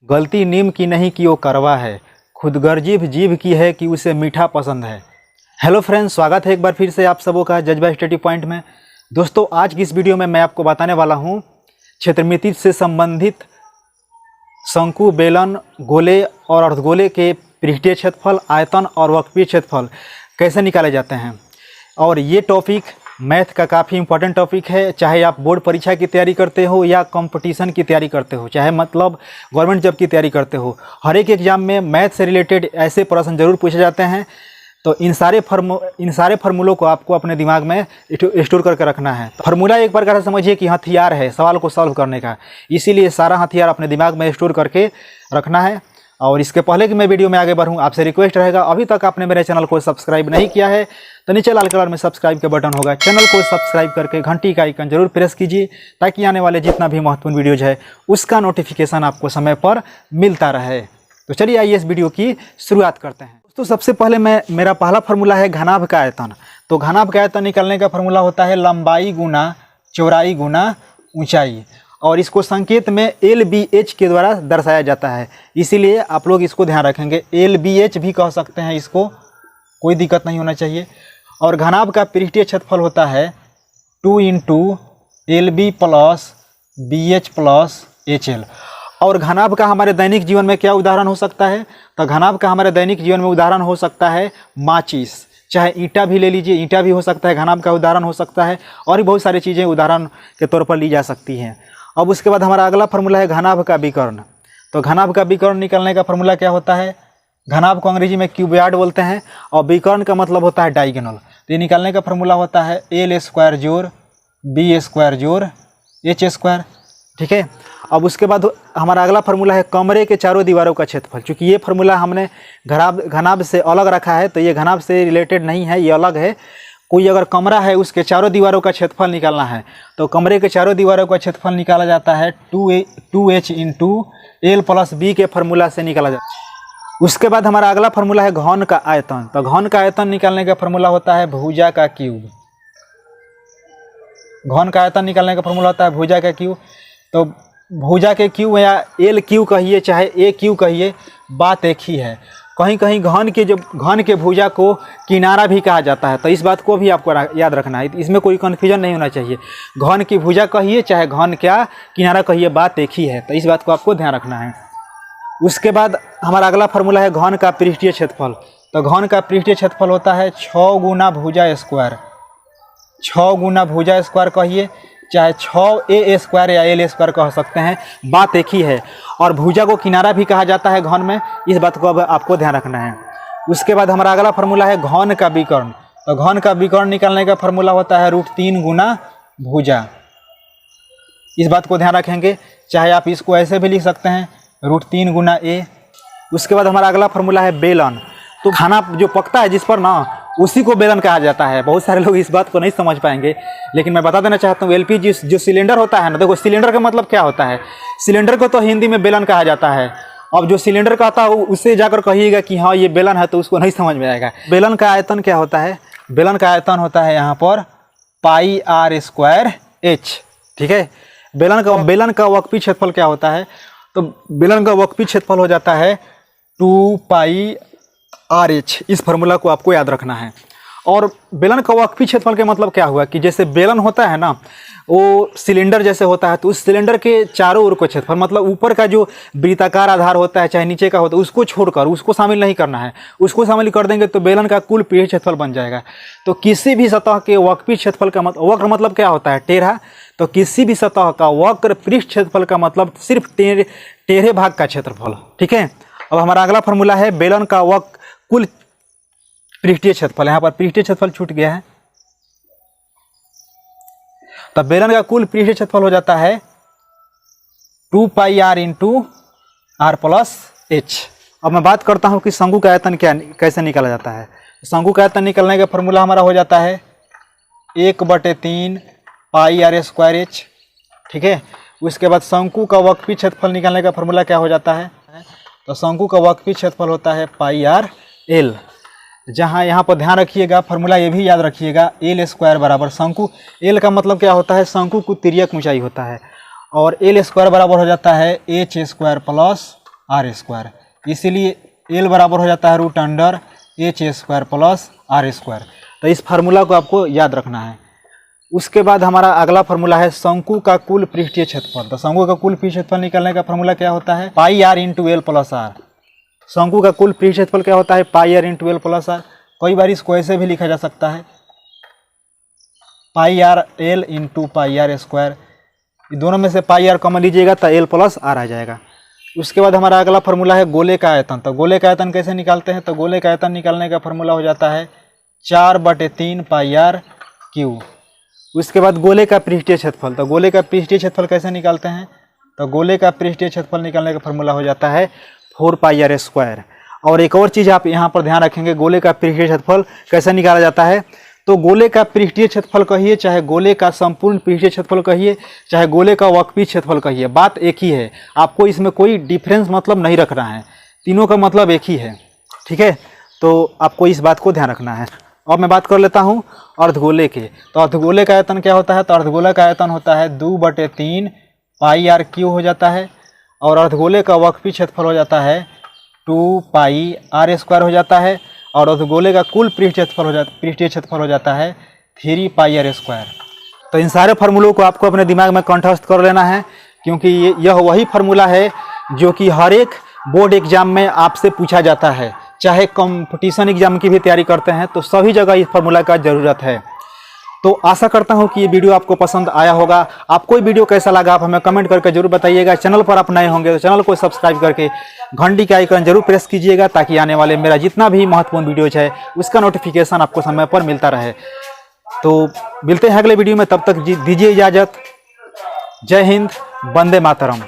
गलती नीम की नहीं कि वो करवा है, खुदगर्जी जीभ की है कि उसे मीठा पसंद है। हेलो फ्रेंड्स, स्वागत है एक बार फिर से आप सबों का जज्बा स्टडी पॉइंट में। दोस्तों, आज की इस वीडियो में मैं आपको बताने वाला हूँ क्षेत्रमिति से संबंधित शंकु, बेलन, गोले और अर्धगोले के पृष्ठीय क्षेत्रफल, आयतन और वक्फीय क्षेत्रफल कैसे निकाले जाते हैं। और ये टॉपिक मैथ का काफ़ी इंपॉर्टेंट टॉपिक है। चाहे आप बोर्ड परीक्षा की तैयारी करते हो या कंपटीशन की तैयारी करते हो, चाहे मतलब गवर्नमेंट जॉब की तैयारी करते हो, हर एक एग्जाम में मैथ से रिलेटेड ऐसे प्रश्न जरूर पूछे जाते हैं। तो इन सारे फार्मूलों को आपको अपने दिमाग में स्टोर करके रखना है। फार्मूला एक प्रकार से समझिए कि हथियार है सवाल को सॉल्व करने का, इसीलिए सारा हथियार अपने दिमाग में स्टोर करके रखना है। और इसके पहले कि मैं वीडियो में आगे बढ़ूं, आपसे रिक्वेस्ट रहेगा, अभी तक आपने मेरे चैनल को सब्सक्राइब नहीं किया है तो नीचे लाल कलर में सब्सक्राइब का बटन होगा, चैनल को सब्सक्राइब करके घंटी का आइकन जरूर प्रेस कीजिए ताकि आने वाले जितना भी महत्वपूर्ण वीडियोज है उसका नोटिफिकेशन आपको समय पर मिलता रहे। तो चलिए आइए इस वीडियो की शुरुआत करते हैं। तो सबसे पहले मेरा पहला फार्मूला है घनाभ का आयतन। तो घनाभ का आयतन निकालने का फार्मूला होता है लंबाई गुना चौड़ाई गुना ऊंचाई, और इसको संकेत में LBH के द्वारा दर्शाया जाता है, इसीलिए आप लोग इसको ध्यान रखेंगे। LBH भी कह सकते हैं इसको, कोई दिक्कत नहीं होना चाहिए। और घनाभ का पृष्ठीय क्षेत्रफल होता है 2 × LB + BH + HL। और घनाभ का हमारे दैनिक जीवन में क्या उदाहरण हो सकता है? तो घनाभ का हमारे दैनिक जीवन में उदाहरण हो सकता है माचिस, चाहे ईंटा भी ले लीजिए, ईंटा भी हो सकता है, घनाभ का उदाहरण हो सकता है, और भी बहुत सारी चीज़ें उदाहरण के तौर पर ली जा सकती हैं। अब उसके बाद हमारा अगला फार्मूला है घनाभ का विकर्ण। तो घनाभ का विकर्ण निकालने का फार्मूला क्या होता है? घनाभ को अंग्रेजी में क्यूबियाड बोलते हैं और विकर्ण का मतलब होता है डायगोनल। तो ये निकालने का फार्मूला होता है L² जोड़ B² जोड़ H²। ठीक है। अब उसके बाद हमारा अगला फार्मूला है कमरे के चारों दीवारों का क्षेत्रफल। चूँकि ये फार्मूला हमने घनाभ से अलग रखा है, तो ये घनाभ से रिलेटेड नहीं है, ये अलग है। कोई अगर कमरा है उसके चारों दीवारों का क्षेत्रफल निकालना है तो कमरे के चारों दीवारों का क्षेत्रफल निकाला जाता है 2H × L + B के फार्मूला से निकाला जाता है। उसके बाद हमारा अगला फार्मूला है घन का आयतन। तो घन का आयतन निकालने का फार्मूला होता है भुजा का क्यूब। घन का आयतन निकालने का फार्मूला होता है भुजा का क्यूब। तो भुजा के क्यूब या LQ कहिए चाहे AQ कहिए, बात एक ही है। कहीं कहीं घन के भुजा को किनारा भी कहा जाता है, तो इस बात को भी आपको याद रखना है, इसमें कोई कन्फ्यूजन नहीं होना चाहिए। घन की भुजा कहिए चाहे घन क्या किनारा कहिए, बात एक ही है, तो इस बात को आपको ध्यान रखना है। उसके बाद हमारा अगला फार्मूला है घन का पृष्ठीय क्षेत्रफल। तो घन का पृष्ठीय क्षेत्रफल होता है 6 × भुजा स्क्वायर। 6 × भुजा स्क्वायर कहिए चाहे 6A² या L² कह सकते हैं, बात एक ही है। और भुजा को किनारा भी कहा जाता है घन में, इस बात को अब आपको ध्यान रखना है। उसके बाद हमारा अगला फार्मूला है घन का विकर्ण। तो घन का विकर्ण निकालने का फार्मूला होता है √3 × भुजा। इस बात को ध्यान रखेंगे, चाहे आप इसको ऐसे भी लिख सकते हैं √3 × A। उसके बाद हमारा अगला फार्मूला है बेलन। तो खाना जो पकता है जिस पर ना, उसी को बेलन कहा जाता है। बहुत सारे लोग इस बात को नहीं समझ पाएंगे, लेकिन मैं बता देना चाहता हूँ LPG जो सिलेंडर होता है ना, देखो सिलेंडर का मतलब क्या होता है? सिलेंडर को तो हिंदी में बेलन कहा जाता है। अब जो सिलेंडर कहता है उससे जाकर कहिएगा कि हाँ ये बेलन है, तो उसको नहीं समझ में आएगा। बेलन का आयतन क्या होता है? बेलन का आयतन होता है यहाँ पर πr²h। ठीक है। बेलन का वक्फी क्षेत्रफल क्या होता है? तो बेलन का वक्फी क्षेत्रफल हो जाता है 2πrh। इस फार्मूला को आपको याद रखना है। और बेलन का वक्फी क्षेत्रफल का मतलब क्या हुआ कि जैसे बेलन होता है ना, वो सिलेंडर जैसे होता है, तो उस सिलेंडर के चारों ओर का क्षेत्रफल, मतलब ऊपर का जो वृत्ताकार आधार होता है चाहे नीचे का होता है, उसको छोड़कर उसको शामिल नहीं करना है। उसको शामिल कर देंगे तो बेलन का कुल पृष्ठीय क्षेत्रफल बन जाएगा। तो किसी भी सतह के वक्फी क्षेत्रफल का वक्र मतलब क्या होता है? टेढ़ा। तो किसी भी सतह का वक्र पृष्ठ क्षेत्रफल का मतलब सिर्फ टेढ़े भाग का क्षेत्रफल। ठीक है। अब हमारा अगला फार्मूला है बेलन का कुल पृष्ठीय क्षेत्रफल। यहाँ पर पृष्ठीय क्षेत्रफल छूट गया है, तो बेलन का कुल पृष्ठीय क्षेत्रफल हो जाता है 2πr × r + h। अब मैं बात करता हूँ कि शंकु का आयतन कैसे निकाला जाता है। शंकु का आयतन निकालने का फार्मूला हमारा हो जाता है 1/3 πr²h। ठीक है। उसके बाद शंकु का वक्फी क्षेत्रफल निकालने का फार्मूला क्या हो जाता है? तो शंकु का वक्फी क्षेत्रफल होता है πr/l। जहाँ यहाँ पर ध्यान रखिएगा, फार्मूला ये भी याद रखिएगा, L² बराबर शंकु। L का मतलब क्या होता है? शंकु की तिर्यक ऊंचाई होता है, और L² बराबर हो जाता है H² + आर स्क्वायर। इसीलिए एल बराबर हो जाता है root under H square plus R square. तो इस फार्मूला को आपको याद रखना है। उसके बाद हमारा अगला फार्मूला है शंकु का कुल पृष्ठीय क्षेत्रफल। तो शंकु का कुल पृष्ठीय क्षेत्रफल निकालने का फार्मूला क्या होता है? Pi r into l plus r. शंकु का कुल पृष्ठीय क्षेत्रफल क्या होता है? Pi r into l plus r. कई बार इसको ऐसे भी लिखा जा सकता है, pi r l into pi r square. दोनों में से पाई आर कॉमन लीजिएगा तो एल प्लस आर आ जाएगा। उसके बाद हमारा अगला फार्मूला है गोले का आयतन। तो गोले का आयतन कैसे निकालते हैं? तो गोले का आयतन निकालने का फार्मूला हो जाता है 4/3 पाई आर क्यू। उसके बाद गोले का पृष्ठीय क्षेत्रफल। तो गोले का पृष्ठीय क्षेत्रफल कैसे निकालते हैं? तो गोले का पृष्ठीय क्षेत्रफल निकालने का फार्मूला हो जाता है 4 पाई आर स्क्वायर। और एक और चीज़ आप यहाँ पर ध्यान रखेंगे, गोले का पृष्ठीय क्षेत्रफल कैसे निकाला जाता है? तो गोले का पृष्ठीय क्षेत्रफल कहिए, चाहे गोले का संपूर्ण पृष्ठीय क्षेत्रफल कहिए, चाहे गोले का वक्फी क्षेत्रफल कहिए, बात एक ही है। आपको इसमें कोई डिफरेंस मतलब नहीं रखना है, तीनों का मतलब एक ही है, ठीक है। तो आपको इस बात को ध्यान रखना है। अब मैं बात कर लेता हूँ अर्धगोले के। तो अर्धगोले का आयतन क्या होता है? तो अर्धगोले का आयतन होता है 2/3 पाई आर क्यू हो जाता है। और अर्धगोले का वक्फी क्षेत्रफल हो जाता है 2 पाई आर स्क्वायर हो जाता है। और अर्धगोले का कुल पृष्ठीय क्षेत्रफल हो जाता है 3 पाई आर स्क्वायर। तो इन सारे फार्मूलों को आपको अपने दिमाग में कंठस्थ कर लेना है, क्योंकि यह वही फार्मूला है जो कि हर एक बोर्ड एग्जाम में आपसे पूछा जाता है। चाहे कंपटीशन एग्जाम की भी तैयारी करते हैं तो सभी जगह इस फार्मूला का ज़रूरत है। तो आशा करता हूं कि ये वीडियो आपको पसंद आया होगा। आपको ये वीडियो कैसा लगा आप हमें कमेंट करके जरूर बताइएगा। चैनल पर आप नए होंगे तो चैनल को सब्सक्राइब करके घंटी का आइकन जरूर प्रेस कीजिएगा, ताकि आने वाले मेरा जितना भी महत्वपूर्ण वीडियोज है उसका नोटिफिकेशन आपको समय पर मिलता रहे। तो मिलते हैं अगले वीडियो में, तब तक दीजिए इजाज़त। जय हिंद, वंदे मातरम।